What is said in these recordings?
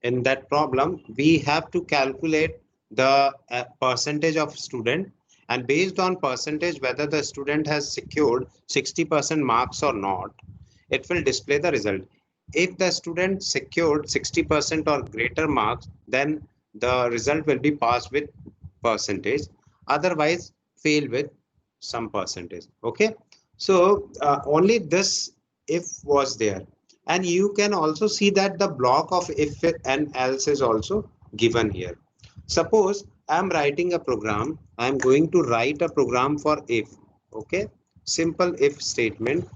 in that problem, we have to calculate the percentage of student, and based on percentage, whether the student has secured 60% marks or not, it will display the result. If the student secured 60% or greater marks, then the result will be passed with percentage, otherwise fail with some percentage. Okay, so only this if was there, and you can also see that the block of if and else is also given here. Suppose I am writing a program, I am going to write a program for if. Okay, simple if statement.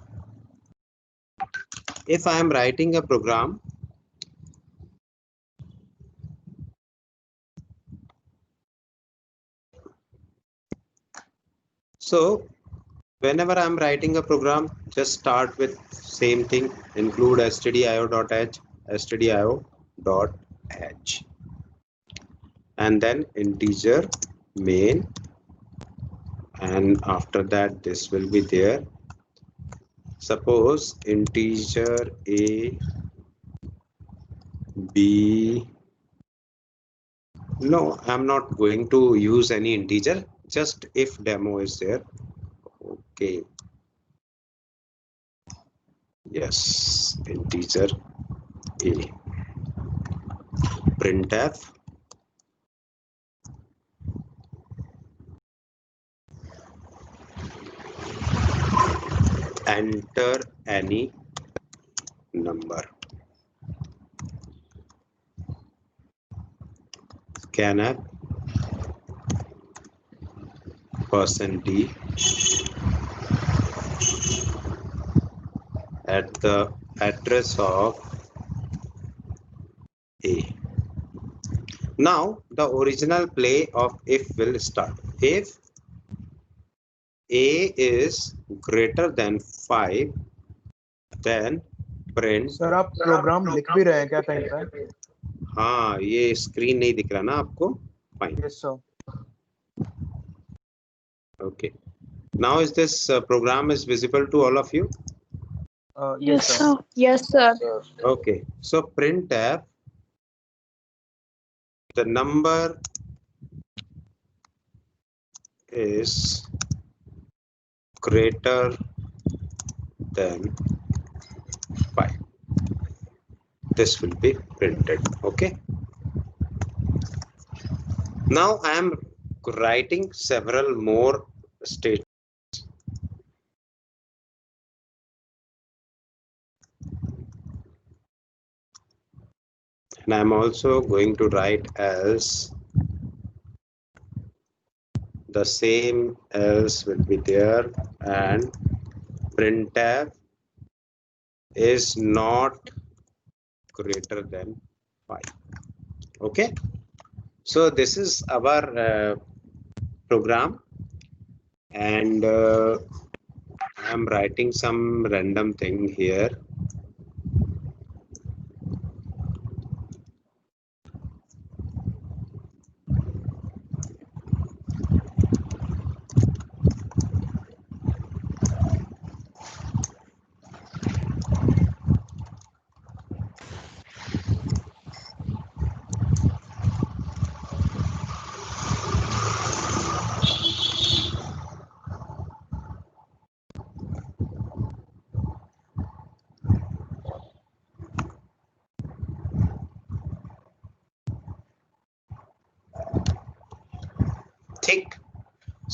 If I am writing a program, so whenever I'm writing a program, just start with same thing, include stdio.h, stdio.h, and then integer main, and after that this will be there. Suppose integer a, b, no, I'm not going to use any integer, just if demo is there. Okay, yes, integer a, printf enter any number, scanf %d at the address of a. Now the original play of if will start. If a is greater than 5, then print. Sir आप programme लिख भी रहे हैं क्या कहीं पे? हाँ, ये स्क्रीन नहीं दिख रहा ना आपको? Fine. Yes sir. Okay. Now is this program is visible to all of you? Yes sir. Yes, sir. Okay. So printf, the number is greater than 5. This will be printed. Okay. Now I am writing several more statements. And I am also going to write else. The same else will be there, and printf is not greater than 5. Okay, so this is our program, and I am writing some random thing here.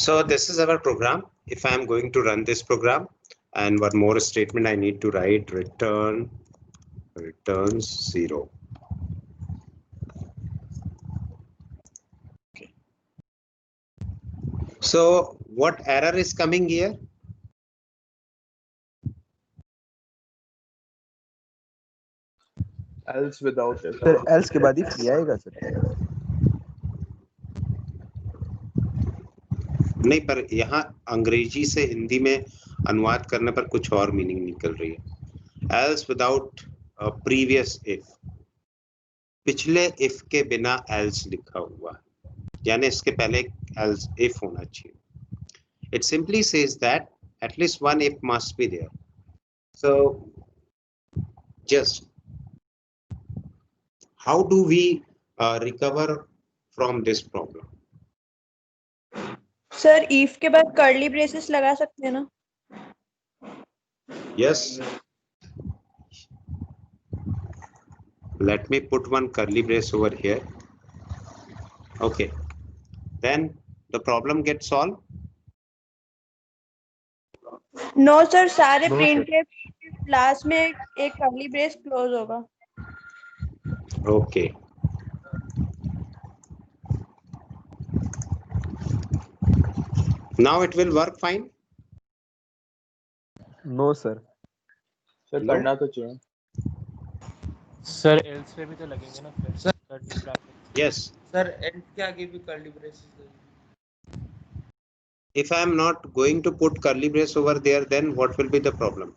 So this is our program. If I am going to run this program, and one more statement I need to write, returns 0. Okay. So what error is coming here? Else without if. Sir, else के बाद ही free आएगा sir. नहीं, पर यहाँ अंग्रेजी से हिंदी में अनुवाद करने पर कुछ और मीनिंग निकल रही है. Else without previous if, पिछले if के बिना else लिखा हुआ, यानी इसके पहले else if होना चाहिए. It simply says that at least one if must be there. So just How do we recover from this problem? Sir if के बाद curly braces लगा सकते हैं ना? Yes. Let me put one curly brace over here. Okay. Then the problem gets solved. No sir, सारे No, print sir. के last में एक curly brace close होगा. Okay. Now it will work fine. No, sir. Sir No? करना तो चाहिए. Sir else पे भी तो लगेंगे ना फिर curly bracket. Yes. Sir else के आगे भी कर्ली ब्रेसेस लगेंगे. If I am not going to put curly brace over there, then what will be the problem?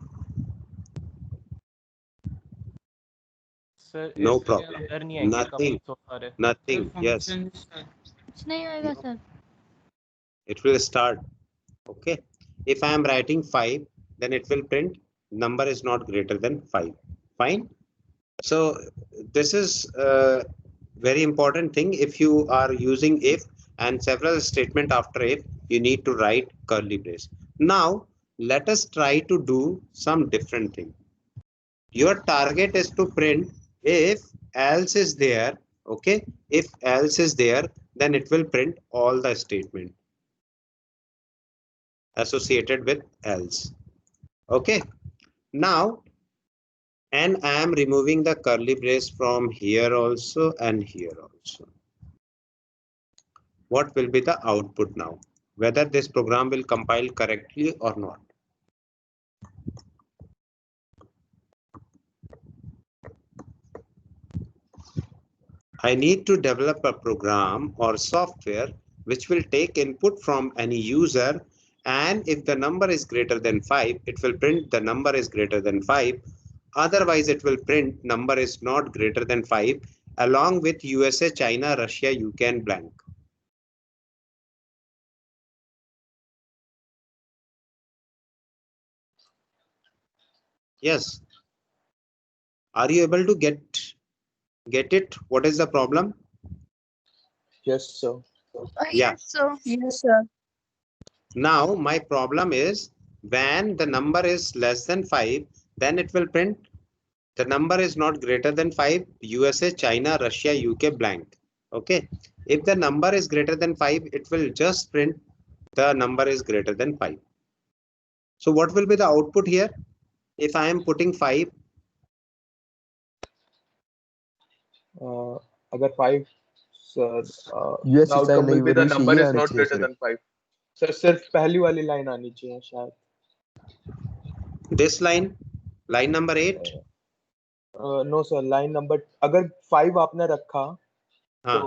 Sir No इसके problem. अंदर नहीं आएंगे Nothing. कपल्स और सारे. Nothing. Yes. कुछ नहीं होएगा sir. It will start. Okay. If I am writing 5, then it will print number is not greater than 5. Fine. So this is a very important thing. If you are using if and several statement after if, you need to write curly brace. Now let us try to do some different thing. Your target is to print if else is there. Okay. If else is there, then it will print all the statement associated with else. Okay. Now, and I am removing the curly brace from here also and here also. What will be the output now? Whether this program will compile correctly or not. I need to develop a program or software which will take input from any user, and if the number is greater than 5, it will print the number is greater than 5. Otherwise, it will print number is not greater than 5 along with USA, China, Russia, UK and blank. Yes. Are you able to get it? What is the problem? Yes, sir. Yeah. Yes sir. Now my problem is when the number is less than 5, then it will print the number is not greater than 5, USA, China, Russia, UK blank. Okay. If the number is greater than 5, it will just print the number is greater than 5. So what will be the output here? If I am putting 5, अगर 5 sir US the outcome China will be the evolution number ये is आनी not चाहिए greater sir. than 5. Sir सिर्फ पहली वाली line आनी चाहिए शायद. this line number 8. No sir line number अगर 5 आपने रखा हाँ. तो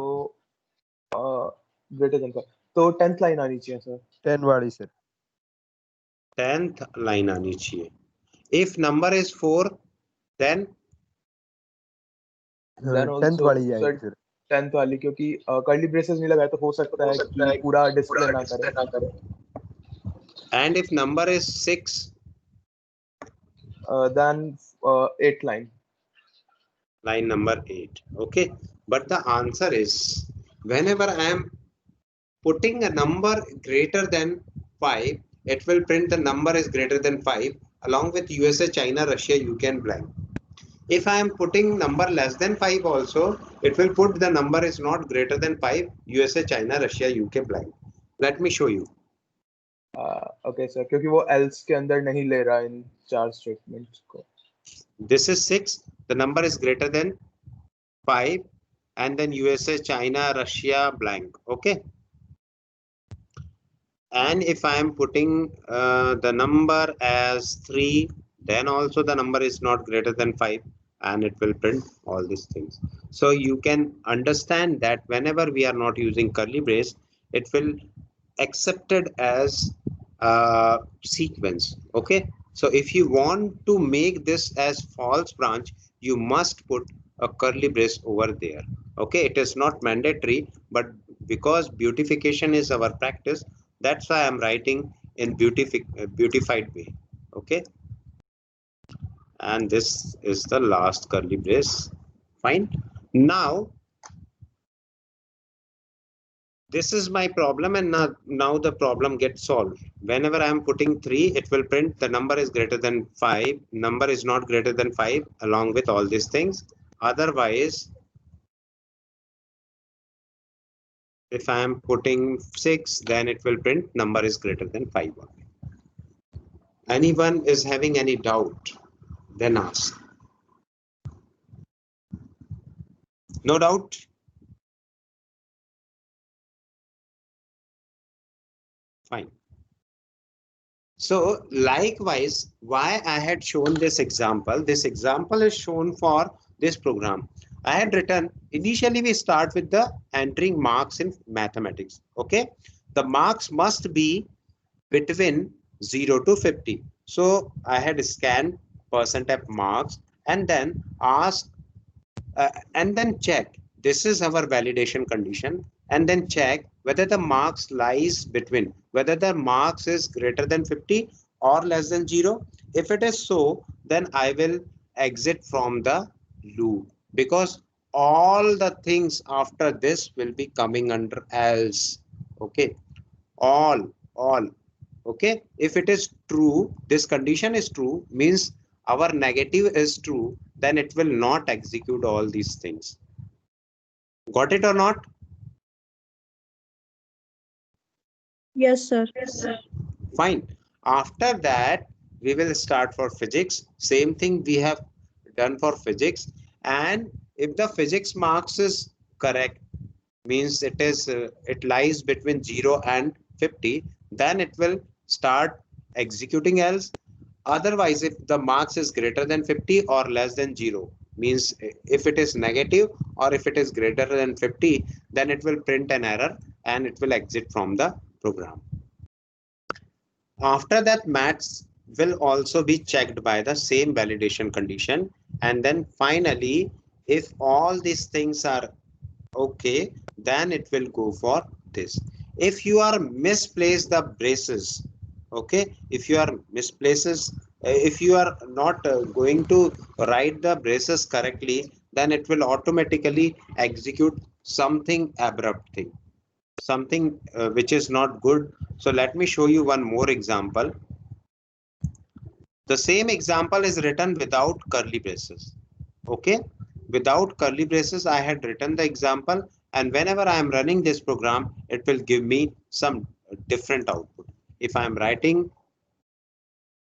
ग्रेटर देन 5 तो 10th लाइन आनी चाहिए सर. 10 वाली सर. 10th line आनी चाहिए. If number is 4, then 10th वाली आएगी सर. 10th वाली क्योंकि कर्ली ब्रेसेस नहीं लगाए तो हो सकता है कि पूरा डिस्प्ले ना करे. and if number is 6, then 8th line. line number 8. Okay, but the answer is whenever I am putting a number greater than 5, it will print the number is greater than 5 along with USA, China, Russia, UK and blank. If I am putting number less than 5 also, it will put the number is not greater than 5, USA, China, Russia, UK blank. Let me show you. Okay sir क्योंकि वो else के अंदर नहीं ले रहा इन 4 statements को. This is 6, the number is greater than 5 and then USA, China, Russia blank. Okay. And if I am putting the number as 3, then also the number is not greater than 5 and it will print all these things. So you can understand that whenever we are not using curly brace, it will accepted as sequence. Okay. So if you want to make this as false branch, you must put a curly brace over there. Okay. It is not mandatory, but because beautification is our practice, that's why I'm writing in beautified way. Okay. And this is the last curly brace. Fine. Now, this is my problem, and now the problem gets solved. Whenever I am putting 3, it will print the number is greater than 5, number is not greater than 5, along with all these things. Otherwise, if I am putting 6, then it will print number is greater than 5. Anyone is having any doubt, then ask. No doubt? Fine. So likewise, why I had shown this example is shown for this program. I had written, initially we start with the entering marks in mathematics. Okay, the marks must be between 0 to 50. So I had scanned percent of marks and then asked and then check. This is our validation condition, and then check whether the marks lies between, whether the marks is greater than 50 or less than 0. If it is so, then I will exit from the loop, because all the things after this will be coming under else. Okay, all. Okay, if it is true, this condition is true, means our negative is true, then it will not execute all these things. Got it or not? Yes, sir. Fine. After that, we will start for physics. Same thing we have done for physics. And if the physics marks is correct, means it lies between 0 and 50, then it will start executing else. Otherwise, if the marks is greater than 50 or less than 0, means if it is negative or if it is greater than 50, then it will print an error and it will exit from the program. After that, maths will also be checked by the same validation condition. And then finally, if all these things are okay, then it will go for this. If you are misplaced the braces, okay, if you are misplaces, if you are not going to write the braces correctly, then it will automatically execute something abrupt thing, something which is not good. So let me show you one more example. The same example is written without curly braces. Okay, without curly braces, I had written the example, and whenever I am running this program, it will give me some different output. If I am writing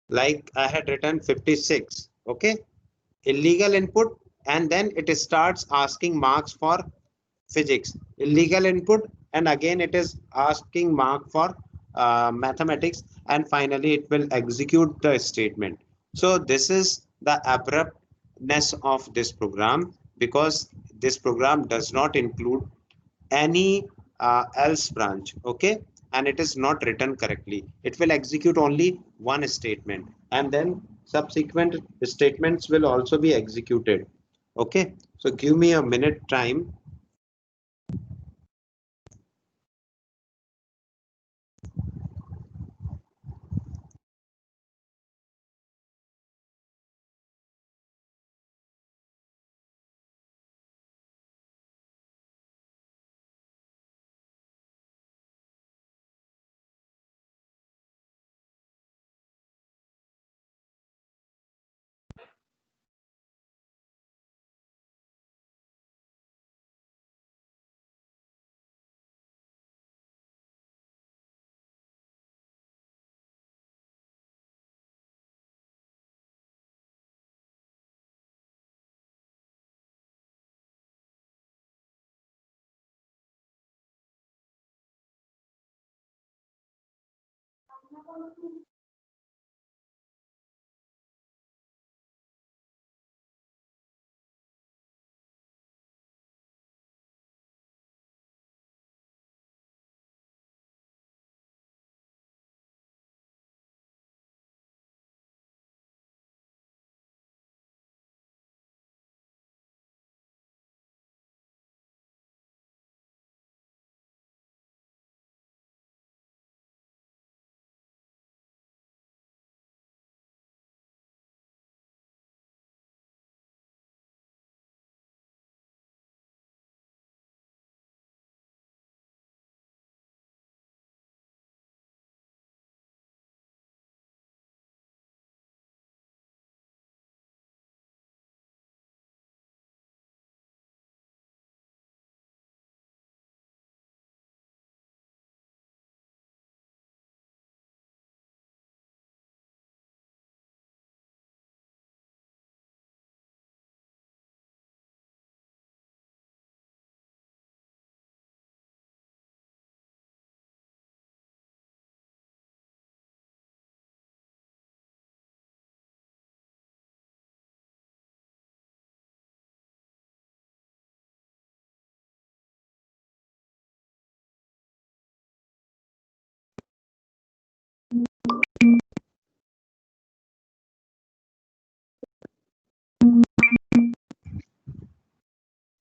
like I had written 56, okay, illegal input, and then it starts asking marks for physics, illegal input, and again it is asking mark for mathematics, and finally it will execute the statement. So this is the abruptness of this program, because this program does not include any else branch. Okay, and it is not written correctly. It will execute only one statement, and then subsequent statements will also be executed. Okay, so give me a minute time.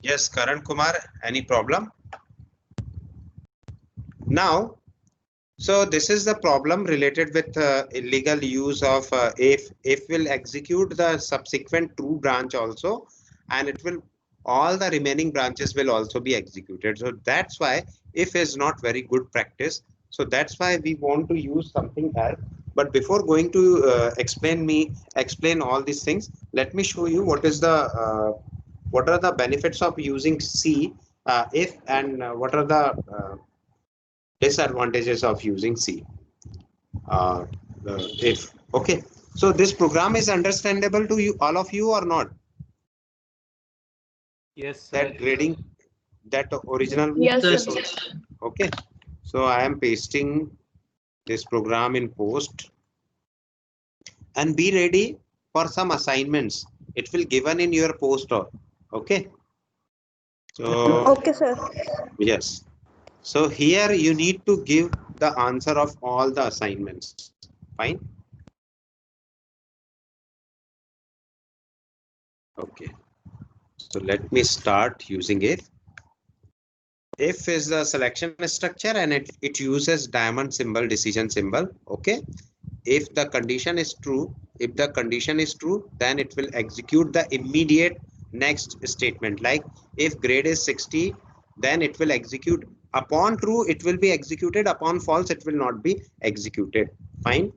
Yes, Karan Kumar, any problem? Now, so this is the problem related with illegal use of if will execute the subsequent true branch also, and it will all the remaining branches will also be executed. So that's why if is not very good practice. So that's why we want to use something else. But before going to explain all these things, let me show you what are the benefits of using C if and what are the disadvantages of using C. Uh, if okay, so this program is understandable to you, all of you, or not? Yes, sir. That grading, that original. Yes, sir. Okay, so I am pasting this program in post, and be ready for some assignments. It will given in your post. Okay, so Okay, sir. yes. So here you need to give the answer of all the assignments. Fine. Okay. So let me start using if. If is the selection structure and it uses diamond symbol, decision symbol. Okay. If the condition is true, then it will execute the immediate next statement. Like if grade is 60, then it will execute. Upon true, it will be executed. Upon false, it will not be executed. Fine.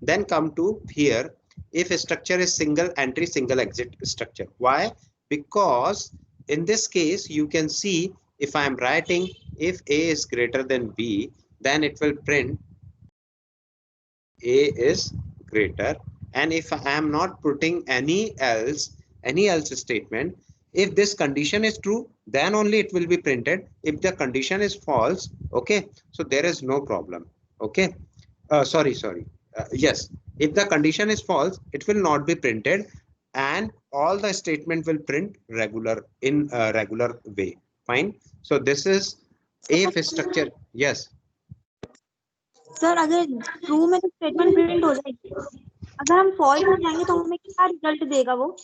Then come to here. If structure is single entry, single exit structure. Why? Because in this case, you can see if I am writing if A is greater than B, then it will print A is greater. And if I am not putting any else statement, if this condition is true, then only it will be printed. If the condition is false, okay, so there is no problem. Okay, sorry. Yes, if the condition is false, it will not be printed, and all the statement will print regular in a regular way. Fine. So this is if structure. Yes. Sir अगर true में तो statement print हो जाएगी, अगर हम false में जाएंगे तो हमें क्या रिजल्ट देगा वो?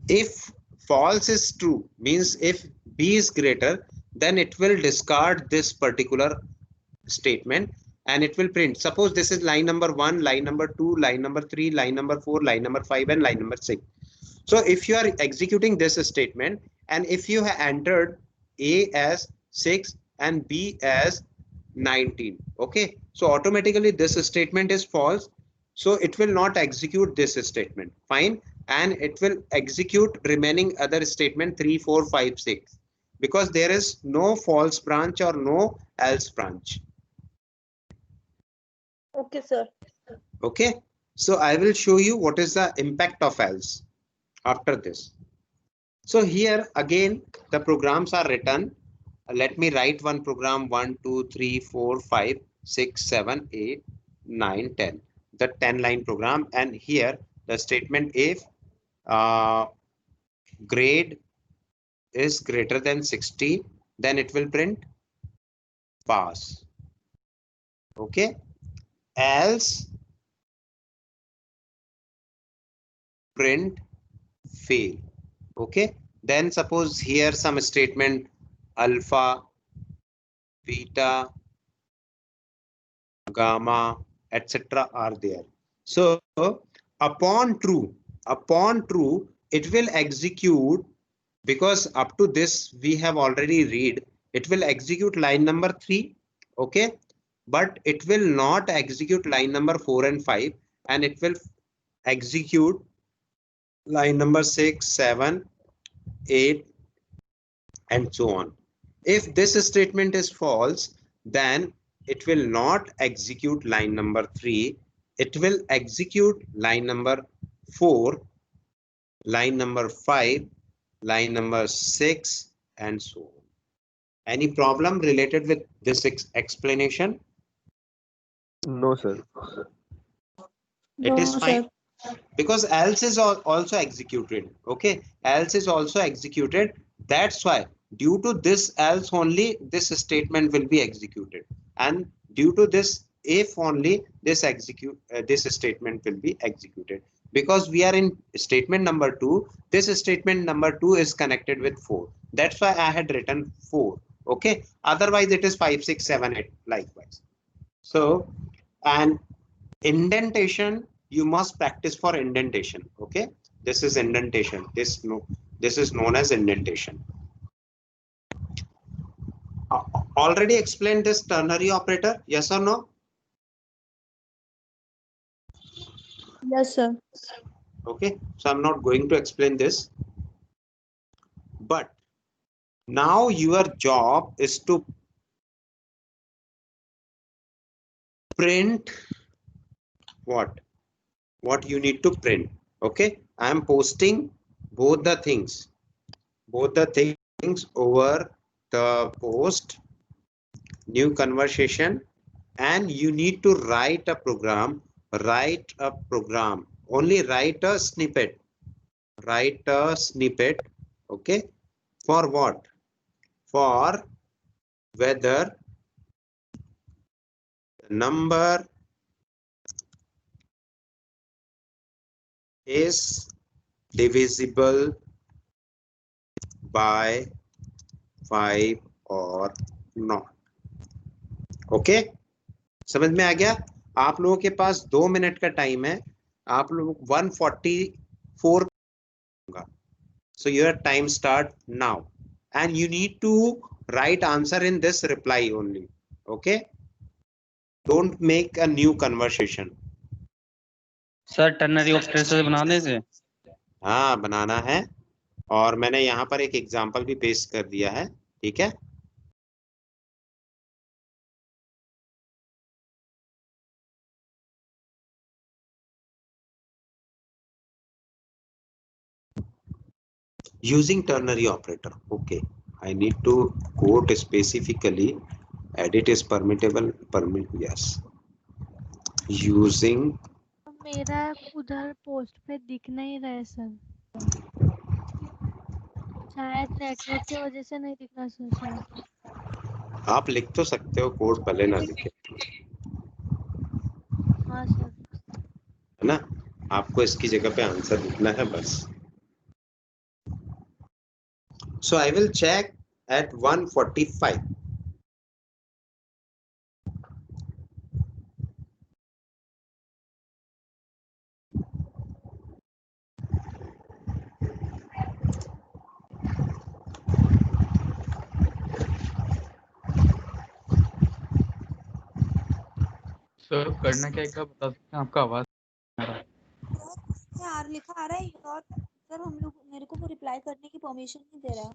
If false is true, means if B is greater, then it will discard this particular statement and it will print. Suppose this is line number 1, line number 2, line number 3, line number 4, line number 5, and line number 6. So if you are executing this statement and if you have entered A as 6 and B as 19, okay, so automatically this statement is false. So it will not execute this statement. Fine. And it will execute remaining other statement 3, 4, 5, 6 because there is no false branch or no else branch. Okay, sir. Okay, so I will show you what is the impact of else after this. So here again the programs are written. Let me write one program 1, 2, 3, 4, 5, 6, 7, 8, 9, 10. The 10-line program, and here the statement if grade is greater than 60, then it will print pass. Okay, else print fail. Okay, then suppose here some statement alpha, beta, gamma, etc. are there. So upon true, it will execute, because up to this we have already read, it will execute line number 3. Okay, but it will not execute line number 4 and 5, and it will execute line number 6, 7, 8, and so on. If this statement is false, then it will not execute line number 3. It will execute line number 4, line number 5, line number 6, and so on. Any problem related with this explanation? No, sir. It is fine. Because else is also executed. Okay, else is also executed. That's why due to this else only this statement will be executed, and due to this if only this statement will be executed. because we are in statement number 2. This statement number 2 is connected with 4. That's why I had written 4. Okay, otherwise it is 5, 6, 7, 8 likewise. So, and indentation, you must practice for indentation. Okay, this is indentation. This is known as indentation. Already explained this ternary operator, yes or no? Yes, sir. Okay, so I'm not going to explain this, but now your job is to print what you need to print. Okay, I am posting both the things over the post new conversation, and you need to write a program. Only write a snippet. Okay, for what? For whether the number is divisible by 5 or not. Okay, समझ में आ गया? आप लोगों के पास 2 minute का time है, आप लोग 144 होगा. So your time start now, and you need to write answer in this reply only. Okay, don't make a new conversation. Sir ternary operator बनाने से हाँ, बनाना है, और मैंने यहाँ पर एक एग्जांपल भी पेश कर दिया है. ठीक है, using ternary operator. Okay, I need to quote specifically. Edit is permittable. Yes, using. मेरा उधर पोस्ट पे दिख नहीं रहा है सर, शायद नेटवर्क की वजह से नहीं दिख रहा सर. शायद आप लिख तो सकते हो, कोड भले ना लिखे, हाँ सर. है ना? आपको इसकी जगह पे आंसर लिखना है बस. So I will check at 145. Sir करना क्या एक बार बता सकते हैं? आपका आवाज यार लिखा आ रहा है और सर हम लोग मेरे को वो रिप्लाई करने की परमिशन नहीं दे रहा.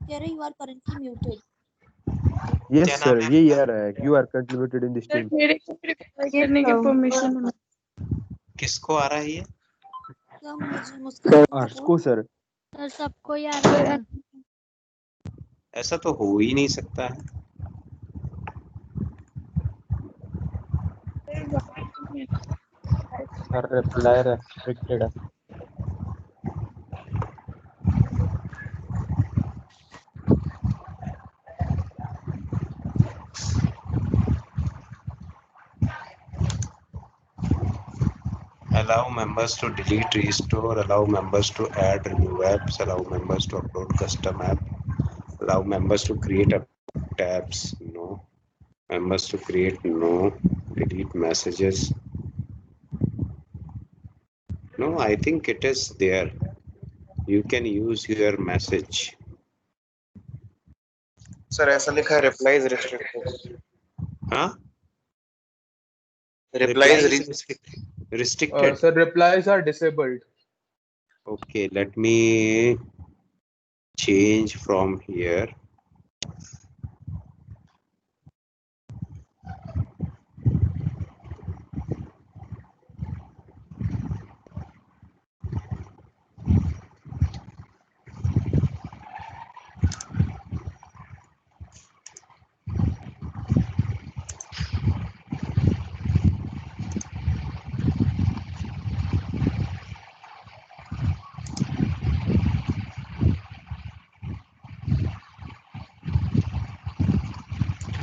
कह रहे you are currently muted. Yes, क्या sir. नाम है यही आपका? आ रहा है. You are contributed in this team. मेरे को रिप्लाई करने की परमिशन किसको आ रहा है ये? सर मुझे मुस्कान Asko, sir. सर सबको ही आ रहा है सर. ऐसा तो हो ही नहीं सकता है. सर रिप्लाई रेस्ट्रिक्टेड है. Allow members to delete, restore, allow members to add, remove apps, allow members to upload custom app, allow members to create tabs, no. Members to create, no. Delete messages. No, I think it is there. You can use your message. Sir ऐसा लिखा है replies restricted. Huh? Replies restricted. sir, replies are disabled. Okay, let me change from here.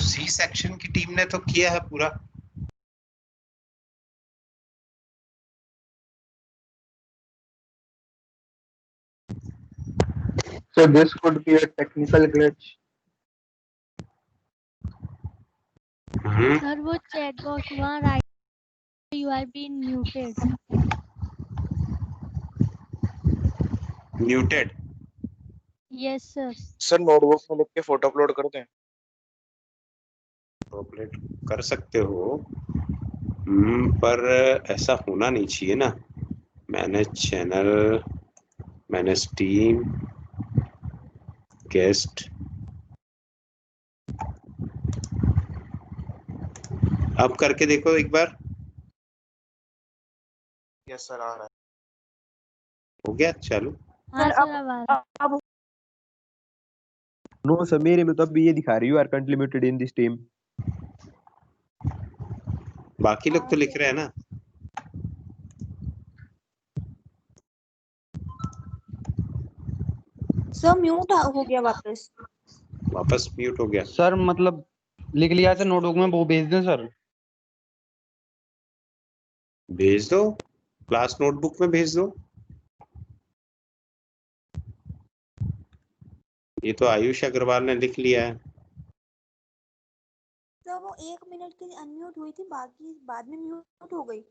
C section की team ने तो किया है पूरा. So this could be a technical glitch. Sir वो चैट बॉक्स वहाँ right you are been muted. Muted. Yes sir. Sir notebook में लिख के फोटो अपलोड कर दें। अपडेट कर सकते हो, पर ऐसा होना नहीं चाहिए ना। Manage channel, manage team, guest. अब करके देखो एक बार। यस सर आ रहा है। हो गया, चलो। हाँ सर सर अब आ रहा है। अब नो सर, मेरे में तो अभी ये दिखा रही है, you are currently muted in this team. बाकी लोग तो लिख रहे हैं ना। सर म्यूट हो गया वापस। वापस म्यूट हो गया। सर मतलब लिख लिया सर नोटबुक में, वो भेज दें सर। भेज दो, क्लास नोटबुक में भेज दो। ये तो आयुष अग्रवाल ने लिख लिया है। सर वो 1 मिनट के लिए अनम्यूट हुई थी, बाकी बाद में म्यूट हो गई।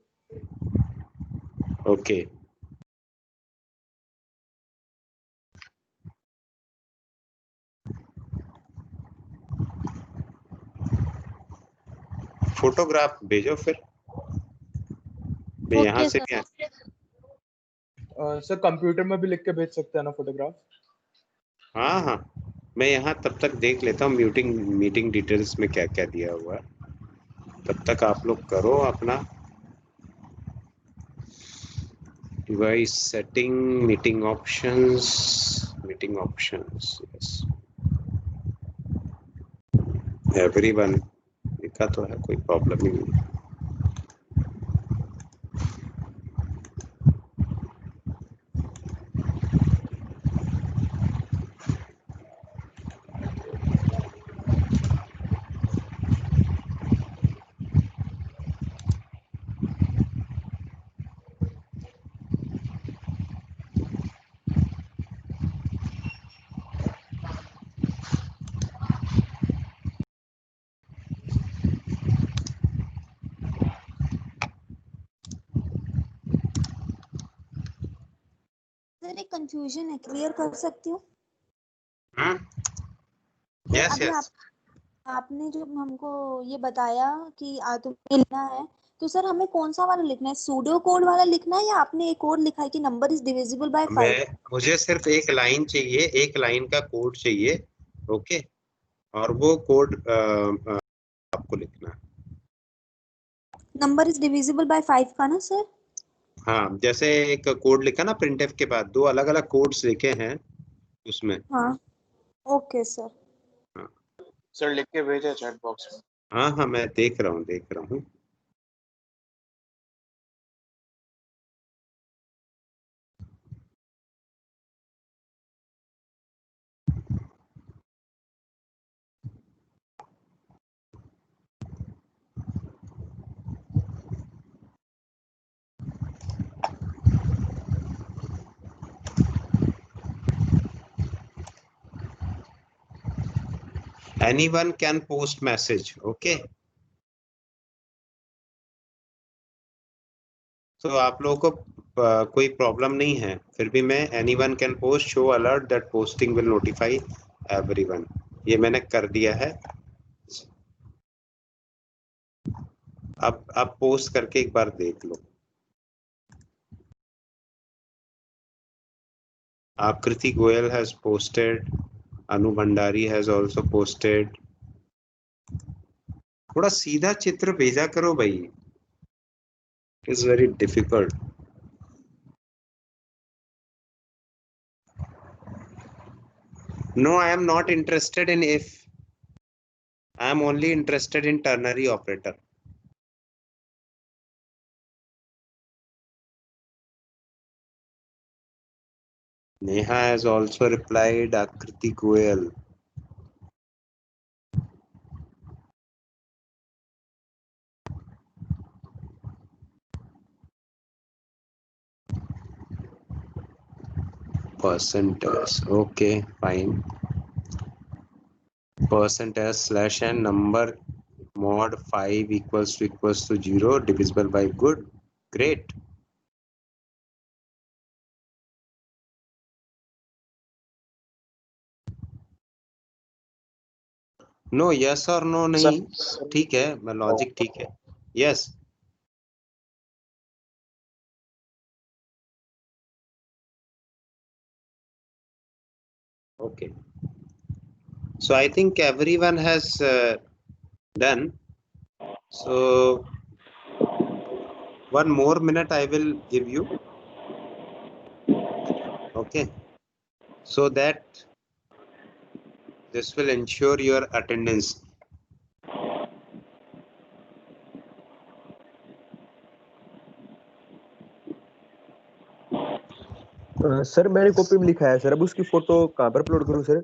ओके। फोटोग्राफ भेजो फिर। मैं यहाँ ओके से सर। भी। सर कंप्यूटर में भी लिख के भेज सकते हैं ना फोटोग्राफ? हाँ हाँ, मैं यहाँ तब तक देख लेता हूँ मीटिंग डिटेल्स में क्या क्या दिया हुआ है। तब तक आप लोग करो अपना device setting, meeting options, yes everyone लिखा तो है, कोई प्रॉब्लम ही नहीं। सर एक कंफ्यूजन है, क्लियर कर सकती हूँ? यस अभी यस। आपने जो हमको ये बताया कि तुम्हें लिखना है, तो सर हमें कौन सा वाला लिखना है? सूडो कोड वाला लिखना है या आपने एक और लिखा है कि नंबर इज डिविजिबल बाय 5? मुझे सिर्फ एक लाइन चाहिए, एक लाइन का कोड चाहिए। ओके, और वो कोड आपको लिखना है। नंबर इज डिविजिबल बाय 5 का ना सर? हाँ, जैसे एक कोड लिखा ना प्रिंटफ के बाद, दो अलग अलग कोड्स लिखे हैं उसमें। हाँ ओके सर। हाँ सर लिख के भेजा चैट बॉक्स में। हाँ हाँ, मैं देख रहा हूँ। Anyone can post message, okay? तो आप लोगों को कोई प्रॉब्लम नहीं है, फिर भी मैं anyone can post, show alert that posting will notify everyone, ये मैंने कर दिया है। अब पोस्ट करके एक बार देख लो। आकृति Goyal has posted, Anu Bhandari has also posted। थोड़ा सीधा चित्र भेजा करो भाई, it is very difficult. No, I am not interested in if. I am only interested in ternary operator. Neha has also replied, Akriti Goyal. percentage. Okay, fine. Percentage slash n number mod 5 equals to 0 divisible by good. Great. No yes और no नहीं, ठीक है, logic ठीक है. Yes. Okay. So I think everyone has done. So 1 more minute I will give you. Okay. So that this will ensure your attendance. Sir मैंने copy में लिखा है सर, अब उसकी फोटो कहाँ पर अपलोड करूँ सर?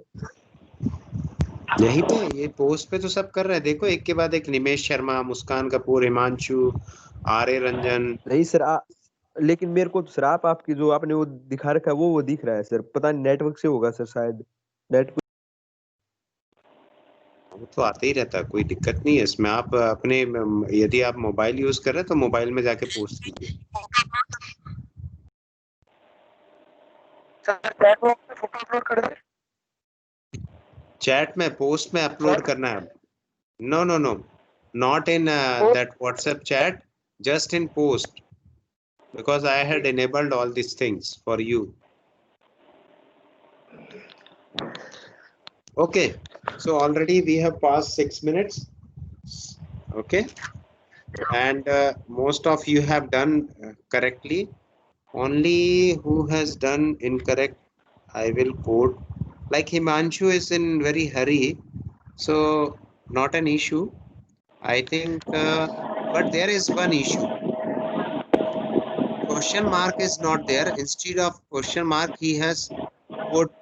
यहीं पे ये पोस्ट पे तो सब कर रहे हैं. देखो एक के बाद एक, निमेश शर्मा, मुस्कान कपूर, हिमांशु, आर्य रंजन. नहीं सर लेकिन मेरे को तो सर आपकी जो आपने वो दिखा रखा है वो दिख रहा है सर, पता नहीं नेटवर्क से होगा सर, शायद नेट. वो तो आते ही रहता है, कोई दिक्कत नहीं है इसमें. आप अपने, यदि आप मोबाइल यूज कर रहे हैं तो मोबाइल में जाके पोस्ट कीजिए. चैट में, पोस्ट में अपलोड करना है. No no no, not in that WhatsApp chat, just in post, because I had enabled all these things for you. Okay, so already we have passed 6 minutes. Okay, and most of you have done correctly. Only who has done incorrect, I will quote. Like Himanshu is in very hurry, so not an issue, I think, but there is one issue. Question mark is not there. Instead of question mark, he has put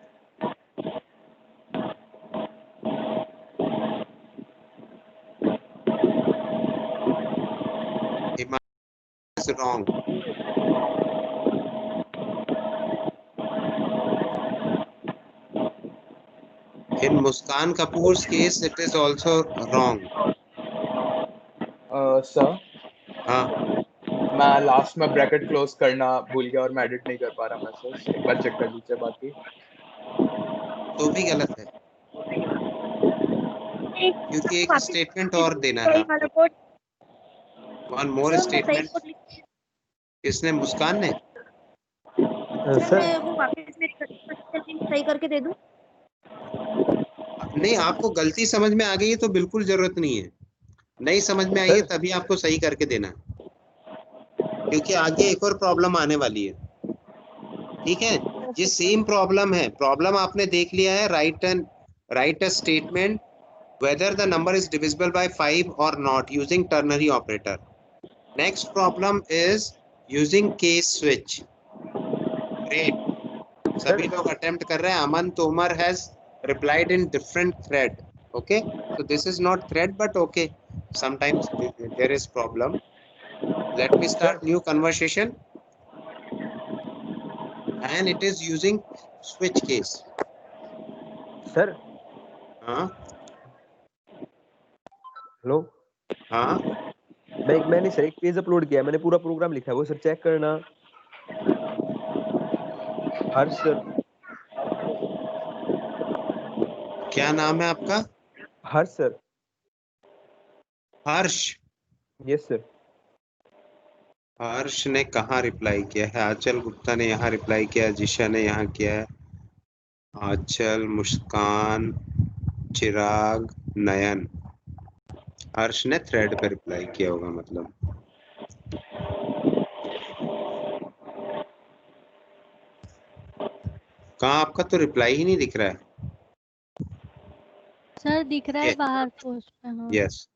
is wrong. In Muskan Kapoor's case, it is also wrong. Sir हाँ, मैं last में bracket close करना भूल गया और मैं edit नहीं कर पा रहा मैसेज. एक बार चेक कर लीजिए बाकी. तो भी गलत है, क्योंकि एक स्टेटमेंट और देना है आपको. One more statement. किसने? मुस्कान ने. सर मैं वो वापस में सही करके दे दूं? नहीं, आपको गलती समझ में आ गई है तो बिल्कुल जरूरत नहीं है. नहीं समझ में आई है तभी आपको सही करके देना है, क्योंकि आगे एक और प्रॉब्लम आने वाली है. ठीक है, ये सेम प्रॉब्लम है. प्रॉब्लम आपने देख लिया है. Right a statement whether the number is divisible by 5 or not using ternary operator. Next problem is using case switch. Great. सभी लोग attempt कर रहे हैं. अमन Tomar has replied in different thread. Okay, so this is not thread, but okay, sometimes there is problem. Let me start new conversation, and it is using switch case. Sir हाँ hello. हाँ, मैंने sir एक page upload किया है, मैंने पूरा programme लिखा है वो सर चेक करना. हर्ष सर. क्या नाम है आपका? Harsh sir. Harsh. Yes sir. Harsh ने कहाँ रिप्लाई किया है? आंचल गुप्ता ने यहाँ रिप्लाई किया, जिशा ने यहाँ किया है, आंचल, मुस्कान, चिराग, नयन. हर्ष ने थ्रेड पे रिप्लाई किया होगा मतलब. कहाँ? आपका तो रिप्लाई ही नहीं दिख रहा है. सर दिख रहा है बाहर पोस्ट पे. हाँ. Yes.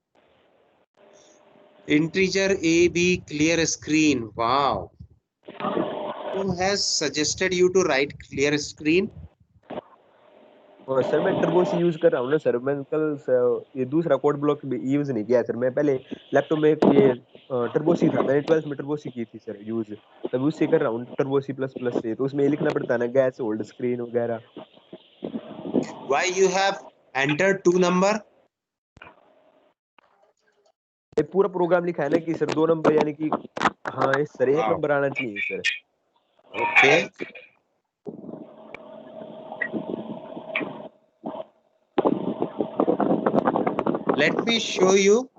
Integer AB clear screen. Wow. Who has suggested you to write clear screen? और सर मैं टर्बो सी यूज कर रहा हूँ ना सर, मैं कल ये दूसरा कोड ब्लॉक यूज नहीं किया सर। मैं पहले लैपटॉप में ये टर्बो सी था, मैंने 12th में टर्बो सी की थी सर यूज, तब उससे कर रहा हूँ टर्बो सी प्लस प्लस से। तो उसमें ये लिखना पड़ता है ना, गैस होल्ड स्क्रीन वगैरह। Why you have entered 2 number? ये पूरा प्रोग्राम लिखा है ना कि सर 2 नंबर, यानी कि हाँ ये सर 1 हाँ, नंबर आना चाहिए sir. okay. Let me show you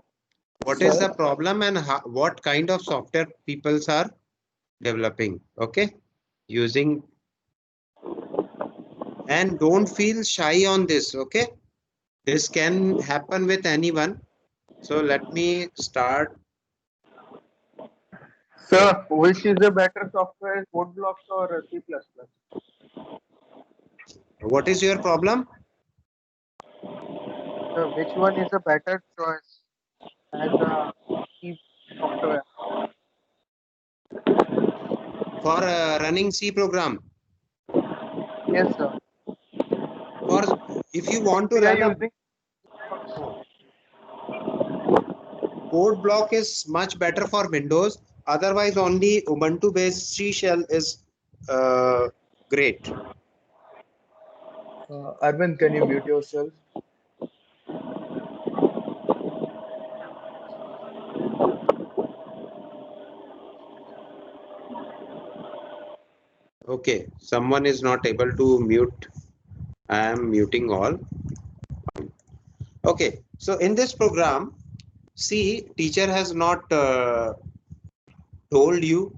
what is the problem and how, what kind of software peoples are developing. Okay, using, and don't feel shy on this. Okay, this can happen with anyone. So let me start. Sir, which is the better software, code blocks or C++? What is your problem? So which one is a better choice as a C software? For running C program. Yes, sir. Or if you want to We are run a using code block is much better for Windows. Otherwise, only Ubuntu based C shell is great. Arvind, can you mute yourself? Okay, someone is not able to mute. I am muting all. Okay, so in this program, see, teacher has not told you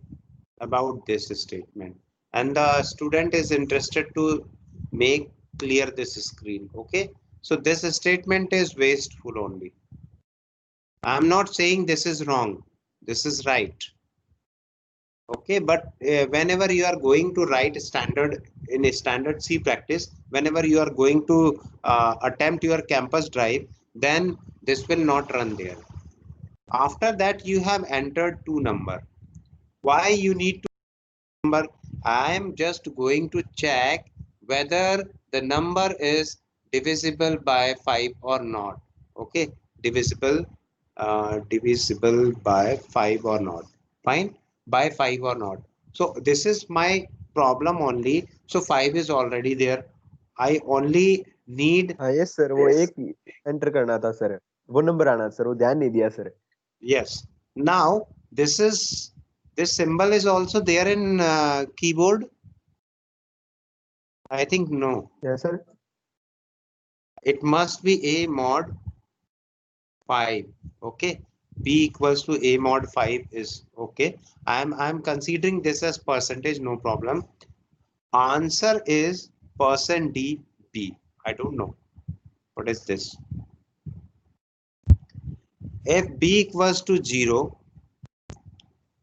about this statement, and the student is interested to make clear this screen. Okay, so this statement is wasteful only. I'm not saying this is wrong, this is right. Okay, but whenever you are going to write standard in a standard C practice, whenever you are going to attempt your campus drive, then this will not run there. After that, you have entered 2 number. Why you need to number? I am just going to check whether the number is divisible by 5 or not. Okay, divisible by 5 or not. Fine, by 5 or not. So this is my problem only. So 5 is already there. I only need हाँ yes sir, वो this. एक ही enter करना था sir, वो number आना sir, वो ध्यान नहीं दिया sir. Yes. Now this symbol is also there in keyboard. I think no. Yes sir. It must be a mod 5. Okay. B equals to a mod 5 is okay. I'm considering this as percentage, no problem. Answer is %db. I don't know what is this. If b equals to 0,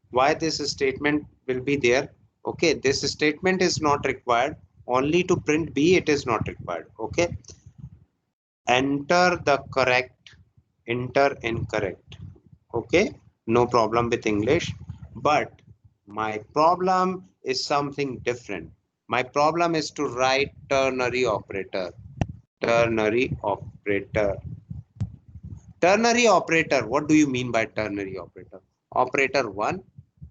why this statement will be there? Okay, this statement is not required. Only to print b it is not required. Okay, enter the correct, enter incorrect. Okay, no problem with English, but my problem is something different. My problem is to write ternary operator. Ternary operator. Ternary operator, what do you mean by ternary operator? Operator 1,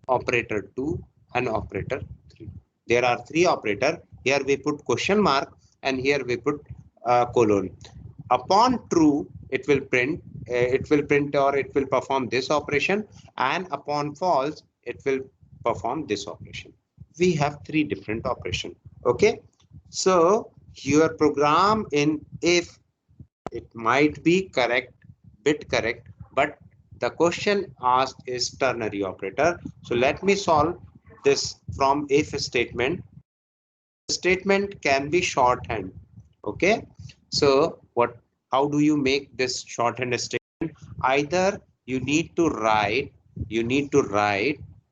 operator 2 and operator 3. There are 3 operators. Here we put question mark and here we put colon. Upon true, it will print or it will perform this operation, and upon false, it will perform this operation. We have 3 different operations. Okay, so your program in if it might be correct, bit correct, but the question asked is ternary operator. So let me solve this from if statement. Statement can be shorthand. Okay, so how do you make this shorthand statement? Either you need to write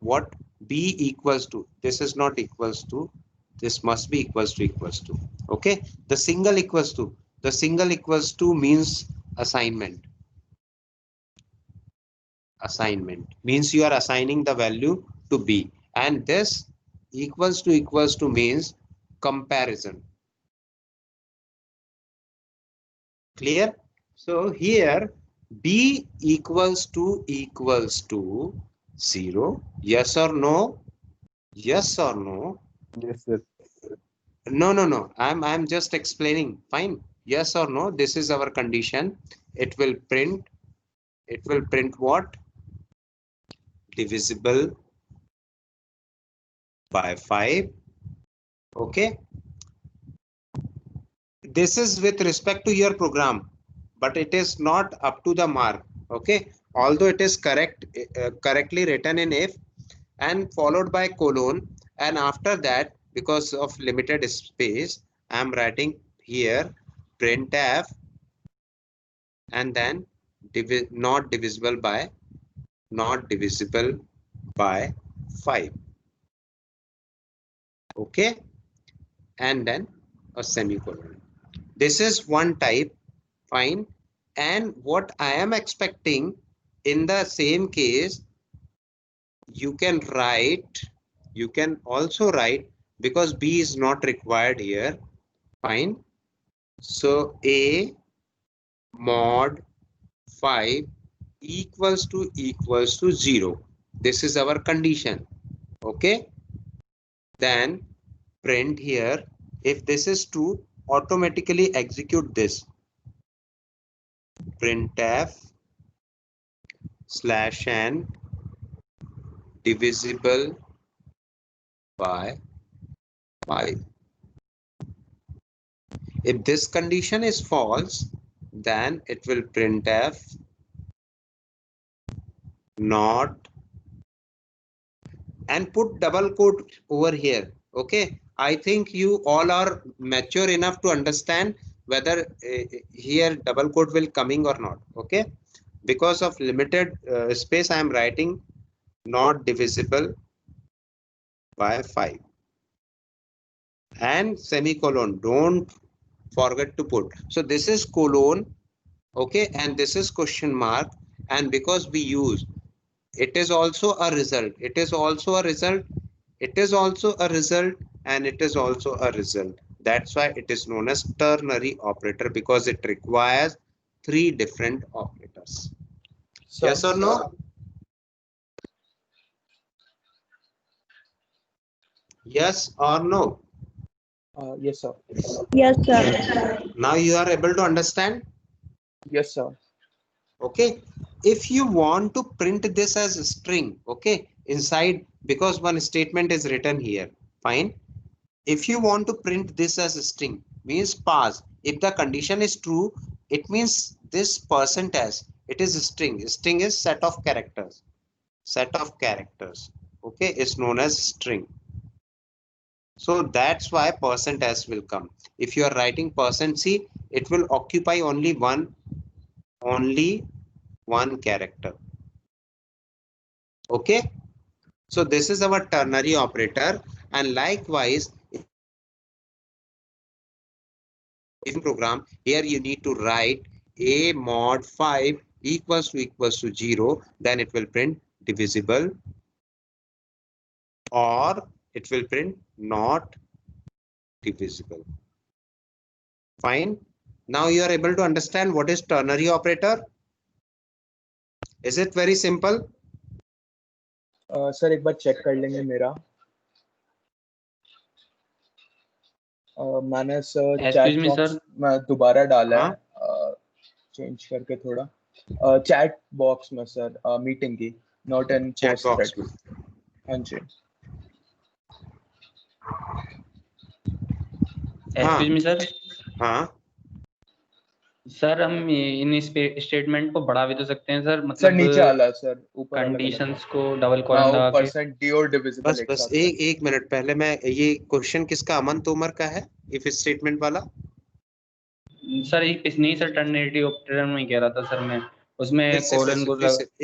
what b equals to, this is not equals to, this must be equals to. Okay, the single equals to means assignment means you are assigning the value to b, and this equals to means comparison. Clear? So here B equals to 0. Yes or no? Yes or no? Yes, sir. No. I'm just explaining. Fine. Yes or no? This is our condition. It will print what? Divisible by 5. Okay. This is with respect to your program, but it is not up to the mark. Okay. Although it is correctly written in if and followed by colon, and after that, because of limited space, I am writing here printf and then not divisible by 5. Okay, and then a semicolon. This is one type. Fine. And what I am expecting in the same case, you can also write, because B is not required here. Fine. So A mod 5 equals to 0. This is our condition. Okay. Then print here. If this is true, automatically execute this. Printf /n divisible by 5. If this condition is false, then it will printf not, and put double quote over here. Okay, I think you all are mature enough to understand whether here double quote will coming or not. Okay, because of limited space, I am writing not divisible by 5 and semicolon. Don't forget to put. So this is colon. Okay, and this is question mark, and because we use, it is also a result, it is also a result, it is also a result, and it is also a result. That's why it is known as ternary operator, because it requires 3 different operators. Sir. Yes or no? Yes or no? Yes, sir. Yes, sir. Now you are able to understand? Yes, sir. Okay, if you want to print this as a string, okay, inside, because one statement is written here. Fine. If you want to print this as a string, means pass. If the condition is true, it means this %s, it is a string. String is set of characters. Okay, is known as string. So that's why %s will come. If you are writing %c, it will occupy only one character. Okay, so this is our ternary operator, and likewise in program here you need to write A mod 5 equals to 0, then it will print divisible, or it will print not divisible. Fine. Now you are able to understand what is ternary operator. Is it very simple? Sir एक बार check कर लेंगे मेरा मैंने sir chat box में दोबारा डाला है change करके थोड़ा चैट बॉक्स में सर मीटिंग की नॉट इन चैट बॉक्स में. हाँ जी. Excuse me sir. हाँ सर हम इन स्टेटमेंट को बढ़ा भी तो सकते हैं सर, मतलब सर नीचे आला सर ऊपर कंडीशंस को डबल कॉलन लगा के. %d और डिविजिबल बस एक मिनट पहले मैं ये क्वेश्चन किसका अमन तोमर का है इफ स्टेटमेंट वाला? सर एक नहीं सर, टर्नरी ऑपरेटर में कह रहा था सर मैं, उसमें कोलन को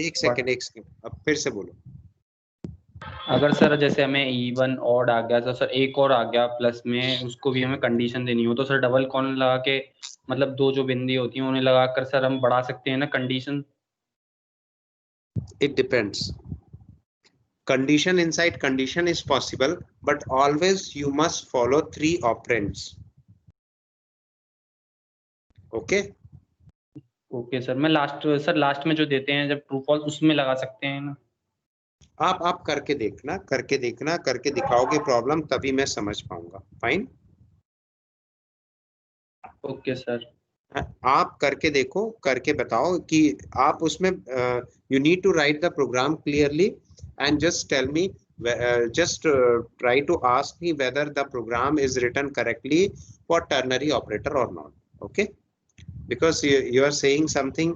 एक सेकंड अब फिर से बोलो. अगर सर जैसे हमें इवन ऑड आ गया तो सर एक और आ गया प्लस में, उसको भी हमें कंडीशन देनी हो तो सर डबल कॉलन लगा के, मतलब 2 जो बिंदी होती हैं उन्हें लगाकर सर हम बढ़ा सकते हैं ना condition. It depends. Condition inside condition is possible, but always you must follow 3 operands. Okay, okay sir, मैं लास्ट में जो देते हैं जब ट्रू फॉल्स उसमें लगा सकते हैं ना? आप करके देखना, करके दिखाओगे प्रॉब्लम, तभी मैं समझ पाऊंगा। फाइन। Okay sir. आप करके देखो, करके बताओ कि आप उसमें you need to write the program clearly and just tell me, just try to ask me whether the program is written correctly for ternary operator or not. Okay, because you are saying something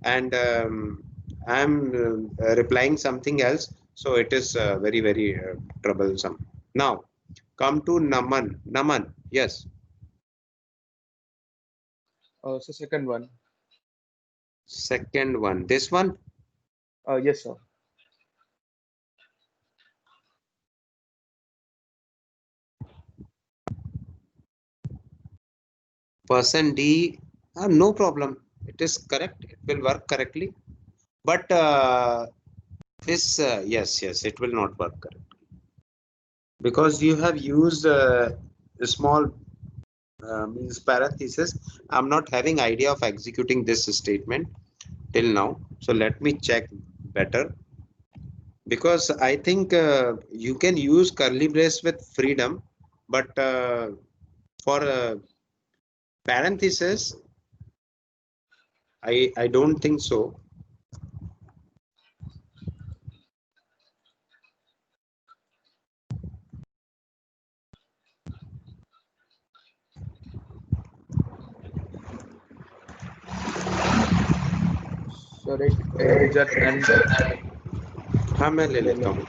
and I'm replying something else, so it is very troublesome. Now come to Naman. Yes. So second one. Second one, this one. Yes sir. Person D, no problem. It is correct. It will work correctly. But this, yes, it will not work correctly because you have used a small means parenthesis. I'm not having idea of executing this statement till now. So let me check better, because I think you can use curly brace with freedom, but for parenthesis, I don't think so. Sir एक integer n, हाँ मैं ले लेता हूँ।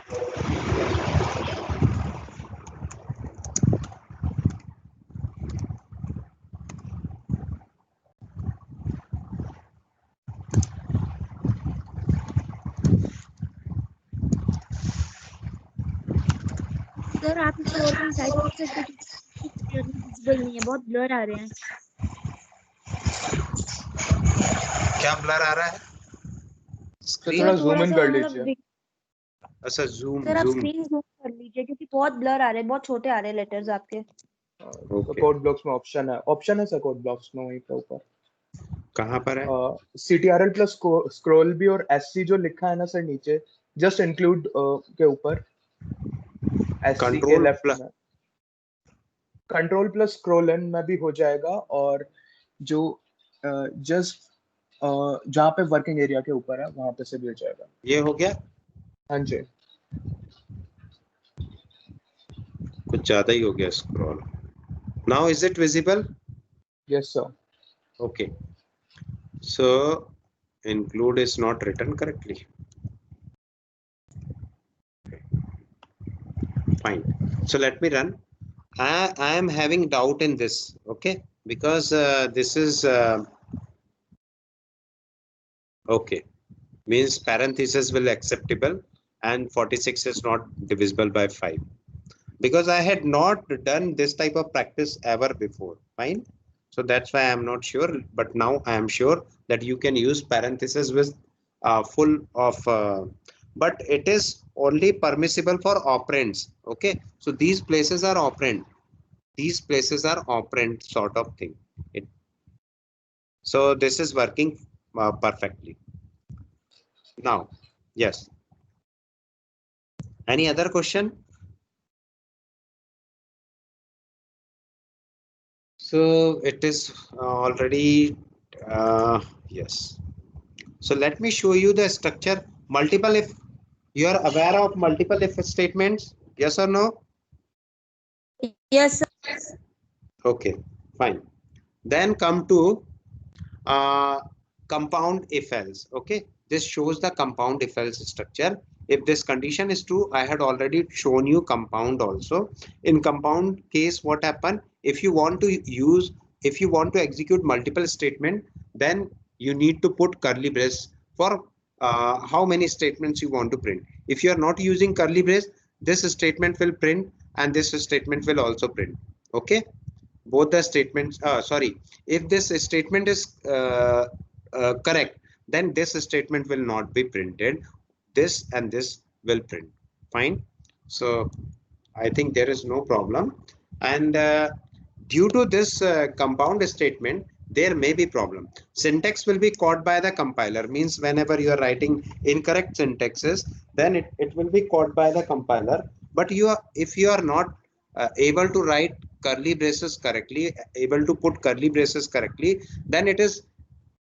Sir आप इसे और कहीं साइड कर सकते हैं, क्लियरली विजिबल नहीं है, बहुत ब्लर आ रहे हैं। क्या ब्लर आ रहा है? तो थोड़ा जूम इन कर लीजिए। अच्छा जूम सर आप जूम स्क्रीन जूम कर लीजिए क्योंकि बहुत ब्लर आ रहे हैं, बहुत छोटे आ रहे हैं लेटर्स आपके। तो कोड ब्लॉक्स में ऑप्शन है सर, कोड ब्लॉक्स में वहीं पे ऊपर। कहाँ पर है? CTRL प्लस स्क्रॉल भी और SC जो लिखा है ना सर नीचे, जस्ट इंक्लूड के ऊपर SC के लेफ्ट में कंट्रोल प्लस स्क्रॉल इन में भी हो जाएगा, और जो जस्ट जहाँ पे वर्किंग एरिया के ऊपर है वहां पे से भी हो जाएगा। ये हो गया? हाँ जी, कुछ ज्यादा ही हो गया scroll. Now is it visible? Yes sir. Okay, so include is not written correctly. Fine. So let me run. I am having doubt in this. Okay, because this is okay, means parenthesis will acceptable and 46 is not divisible by 5, because I had not done this type of practice ever before. Fine. So that's why I'm not sure, but now I am sure that you can use parentheses with full of, but it is only permissible for operands. Okay, so these places are operand. These places are operand sort of thing. So this is working perfectly. Now, yes. Any other question? So it is already, yes. So let me show you the structure. Multiple if. You are aware of multiple if statements? Yes or no? Yes sir. Okay, fine. Then come to compound if else. Okay, this shows the compound if else structure. If this condition is true, I had already shown you compound also. In compound case, what happen? If you want to execute multiple statement, then you need to put curly brace for how many statements you want to print. If you are not using curly brace, this statement will print and this statement will also print. Okay, both the statements, sorry, if this statement is correct, then this statement will not be printed. This and this will print. Fine. So I think there is no problem. And due to this compound statement, there may be problem. Syntax will be caught by the compiler, means whenever you are writing incorrect syntaxes, then it will be caught by the compiler. But if you are not able to write curly braces correctly, able to put curly braces correctly, then it is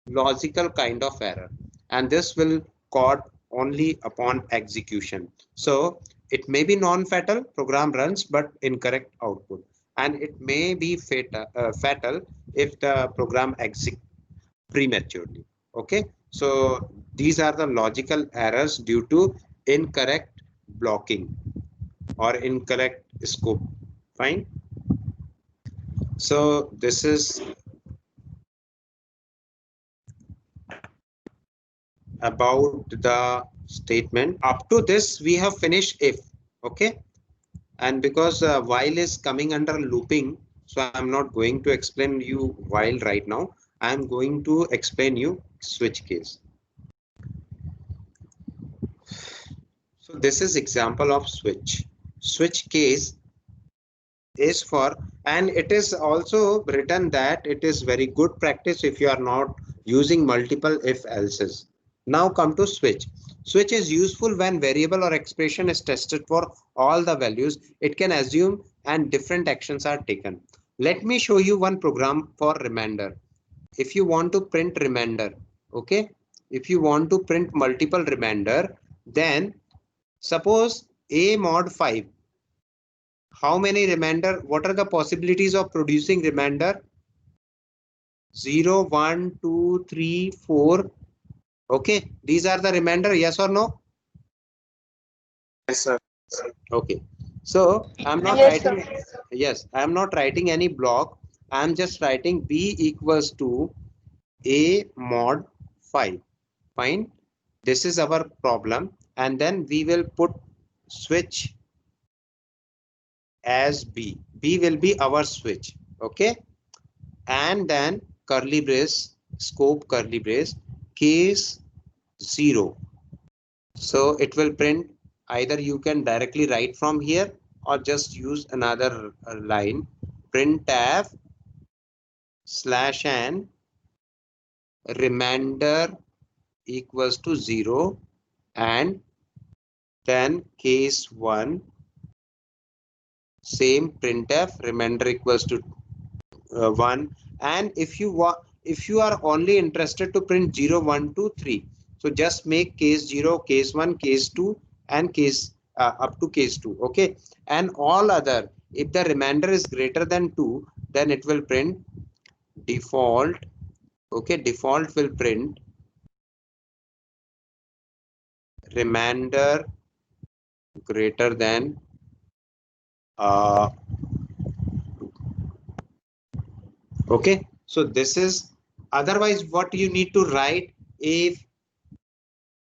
logical kind of error, and this will caught only upon execution. So it may be non-fatal, program runs but incorrect output, and it may be fatal if the program executes prematurely. Okay, so these are the logical errors due to incorrect blocking or incorrect scope. Fine. So this is about the statement. Up to this we have finished if. Okay, and because while is coming under looping, so I'm not going to explain you while right now. I'm going to explain you switch case. So this is example of switch case is for, and it is also written that it is very good practice if you are not using multiple if else's. Now come to switch. Switch is useful when variable or expression is tested for all the values it can assume and different actions are taken. Let me show you one program for remainder. If you want to print remainder, okay, if you want to print multiple remainder, then suppose a mod 5. How many remainder? What are the possibilities of producing remainder? 0, 1, 2, 3, 4. Okay, these are the remainder, yes or no? Yes, sir. Okay, so I'm not writing, yes, I'm not writing any block. I'm just writing b equals to a mod 5. Fine. This is our problem, and then we will put switch as b. B will be our switch. Okay, and then curly brace, scope curly brace, case 0. So it will print, either you can directly write from here or just use another line, printf /n remainder equals to 0, and then case 1, same printf remainder equals to 1. And if you are only interested to print 0, 1, 2, 3, so just make case 0, case 1, case 2, and case up to case 2. Okay, and all other, if the remainder is greater than 2, then it will print default. Okay, default will print remainder greater than okay, so this is, otherwise what you need to write, if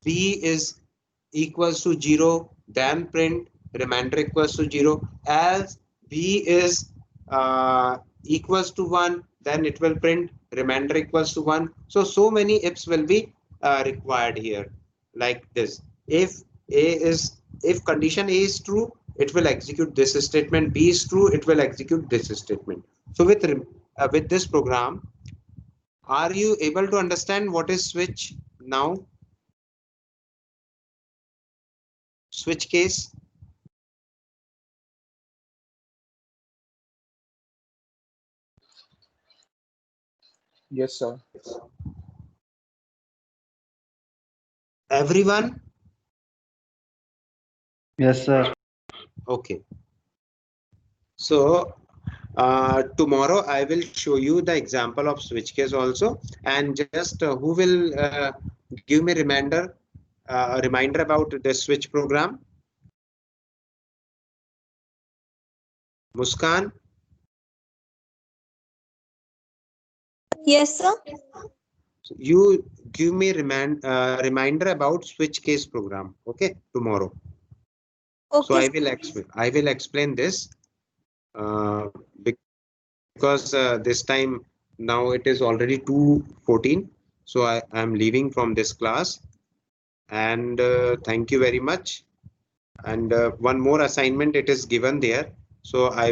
b is equals to 0, then print remainder equals to 0, as b is equals to 1, then it will print remainder equals to 1. So many ifs will be required here, like this. If condition A is true, it will execute this statement. B is true, it will execute this statement. So with this program, are you able to understand what is switch now? Switch case. Yes, sir. Everyone? Yes, sir. Okay. So tomorrow I will show you the example of switch case also, and just who will give me a reminder about the switch program? Muskan? Yes, sir. You give me reminder about switch case program. Okay, tomorrow. Okay. So I will explain this because this time now it is already 2:14. So I am leaving from this class, and thank you very much. And one more assignment it is given there. So I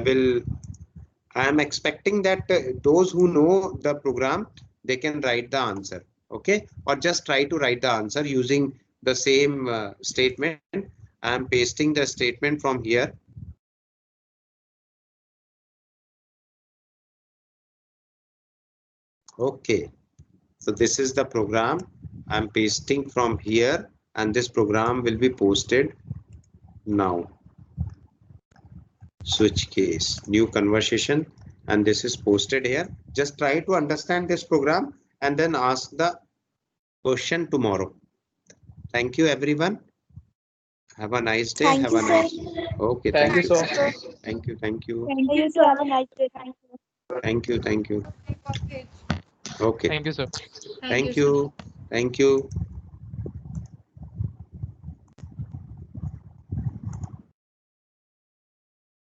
I am expecting that those who know the program, they can write the answer. Okay, or just try to write the answer using the same statement. I am pasting the statement from here. Okay, so this is the program. I'm pasting from here, and this program will be posted now. Switch case, new conversation, and this is posted here. Just try to understand this program and then ask the question tomorrow. Thank you, everyone. Have a nice day. Thank Have you, a sir. nice. Okay, Thank you, sir. Thank you. Thank you. Thank You you, too. Have a sir. nice day. Thank you. Thank you. Thank you. Okay. Thank you, sir. Thank you. Thank you.